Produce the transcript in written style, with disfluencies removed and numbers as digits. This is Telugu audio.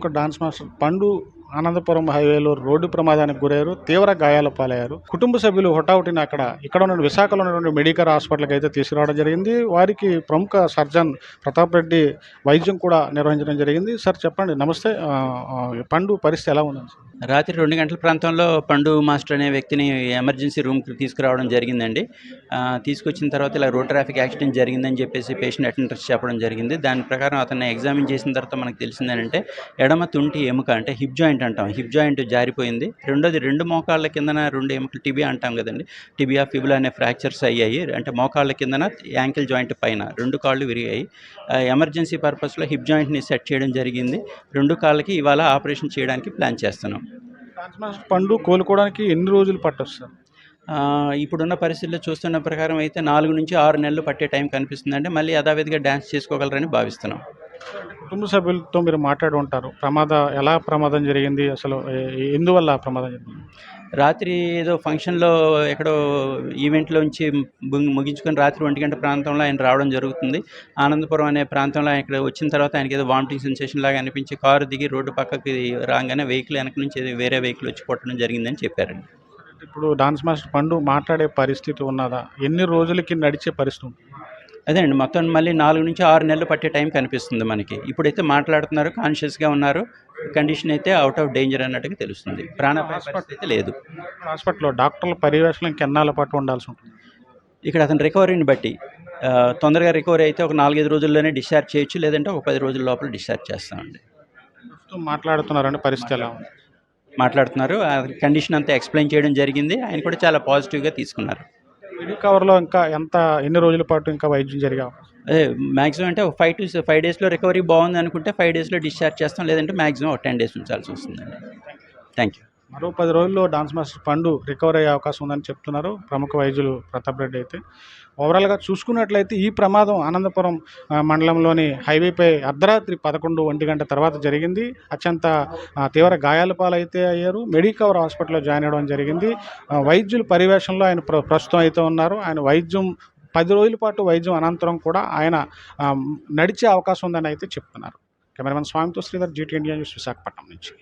ప్రముఖ డాన్స్ మాస్టర్ పండు ఆనందపురం హైవేలో రోడ్డు ప్రమాదానికి గురయ్యారు. తీవ్ర గాయాల పాలయ్యారు. కుటుంబ సభ్యులు హుటాహుటిన ఇక్కడ ఉన్న విశాఖలో ఉన్నటువంటి మెడికల్ హాస్పిటల్కి అయితే తీసుకురావడం జరిగింది. వారికి ప్రముఖ సర్జన్ ప్రతాప్ రెడ్డి వైద్యం కూడా నిర్వహించడం జరిగింది. సార్ చెప్పండి, నమస్తే. పండు పరిస్థితి ఎలా ఉందండి? రాత్రి 2 గంటల ప్రాంతంలో పండు మాస్టర్ అనే వ్యక్తిని ఎమర్జెన్సీ రూమ్కి తీసుకురావడం జరిగిందండి. తీసుకొచ్చిన తర్వాత ఇలా రోడ్ ట్రాఫిక్ యాక్సిడెంట్ జరిగిందని చెప్పేసి పేషెంట్ అటెండర్స్ చెప్పడం జరిగింది. దాని ప్రకారం అతన్ని ఎగ్జామిన్ చేసిన తర్వాత మనకు తెలిసిందేంటంటే ఎడమ తుంటి ఎముక అంటే హిప్ జాయింట్ అంటాం, హిప్ జాయింట్ జారిపోయింది. రెండోది 2 మోకాళ్ళ కిందన 2 ఎముకలు టిబియా అంటాం కదండి, టిబియా ఫిబులా అనే ఫ్రాక్చర్స్ అయ్యాయి. అంటే మోకాళ్ళ కిందన యాంకిల్ జాయింట్ పైన 2 కాళ్ళు విరిగాయి. ఎమర్జెన్సీ పర్పస్లో హిప్ జాయింట్ని సెట్ చేయడం జరిగింది. 2 కాళ్ళకి ఇవాళ ఆపరేషన్ చేయడానికి ప్లాన్ చేస్తున్నాం. డాన్స్ మాస్టర్ పండు కోలుకోవడానికి ఎన్ని రోజులు పట్టొచ్చు సార్? ఇప్పుడున్న పరిస్థితుల్లో చూస్తున్న ప్రకారం అయితే 4 నుంచి 6 నెలలు పట్టే టైం కనిపిస్తుందంటే మళ్ళీ యథావిధిగా డ్యాన్స్ చేసుకోగలరని భావిస్తున్నాం. కుటుంబ సభ్యులతో మీరు మాట్లాడి ఉంటారు. ఎలా ప్రమాదం జరిగింది, అసలు ఎందువల్ల ప్రమాదం జరిగింది? రాత్రి ఏదో ఫంక్షన్లో ఎక్కడో ఈవెంట్లోంచి ముగించుకొని రాత్రి 1 గంట ప్రాంతంలో ఆయన రావడం జరుగుతుంది. ఆనందపురం అనే ప్రాంతంలో ఇక్కడ వచ్చిన తర్వాత ఆయనకి ఏదో వామిటింగ్ సెన్సేషన్ లాగా అనిపించి కారు దిగి రోడ్డు పక్కకి రాగానే వెహికల్ వెనక నుంచి వేరే వెహికల్ వచ్చి కొట్టడం జరిగిందని చెప్పారండి. ఇప్పుడు డాన్స్ మాస్టర్ పండు మాట్లాడే పరిస్థితి ఉన్నదా? ఎన్ని రోజులకి నడిచే పరిస్థితి ఉంటుంది? అదే అండి, మొత్తం మళ్ళీ 4 నుంచి 6 నెలలు పట్టే టైం కనిపిస్తుంది మనకి. ఇప్పుడైతే మాట్లాడుతున్నారు, కాన్షియస్గా ఉన్నారు, కండిషన్ అయితే అవుట్ ఆఫ్ డేంజర్ అన్నట్టుగా తెలుస్తుంది. ప్రాణాపాయ పరిస్థితి అయితే లేదు. హాస్పిటల్లో డాక్టర్ల పర్యవేక్షణ ఇంకెన్నాళ్ళ పాటు ఉండాల్సి ఉంటుంది? ఇక్కడ అతని రికవరీని బట్టి తొందరగా రికవరీ అయితే ఒక 4-5 రోజుల్లోనే డిశ్చార్జ్ చేయొచ్చు, లేదంటే ఒక 10 రోజుల లోపల డిశ్చార్జ్ చేస్తామండి. మాట్లాడుతున్నారండి, పరిస్థితి ఎలా ఉంది? మాట్లాడుతున్నారు, ఆ కండిషన్ అంతా ఎక్స్ప్లెయిన్ చేయడం జరిగింది. ఆయన కూడా చాలా పాజిటివ్గా తీసుకున్నారు. రికవర్లో ఇంకా ఎన్ని రోజుల పాటు ఇంకా వైద్యం జరిగే అవకాశం? అదే మ్యాక్సిమం అంటే ఒక 5 డేస్లో రికవరీ బాగుంది అనుకుంటే 5 డేస్లో డిశ్చార్జ్ చేస్తాం, లేదంటే మ్యాక్సిమం ఒక 10 డేస్ ఉంచాల్సి వస్తుందండి. Thank you. మరో 10 రోజుల్లో డాన్స్ మాస్టర్ పండు రికవర్ అయ్యే అవకాశం ఉందని చెప్తున్నారు ప్రముఖ వైద్యులు ప్రతాప్ రెడ్డి. అయితే ఓవరాల్గా చూసుకున్నట్లయితే ఈ ప్రమాదం ఆనందపురం మండలంలోని హైవేపై అర్ధరాత్రి 11 గంట తర్వాత జరిగింది. అత్యంత తీవ్ర గాయాల పాలైతే అయ్యారు. మెడికవర్ హాస్పిటల్లో జాయిన్ అవ్వడం జరిగింది. వైద్యుల పర్యవేక్షణలో ఆయన ప్రస్తుతం అయితే ఉన్నారు. ఆయన వైద్యం 10 రోజుల పాటు వైద్యం అనంతరం కూడా ఆయన నడిచే అవకాశం ఉందని అయితే చెప్తున్నారు. కెమెరామెన్ స్వామితో Sridhar, GT India news, Visakhapatnam నుంచి.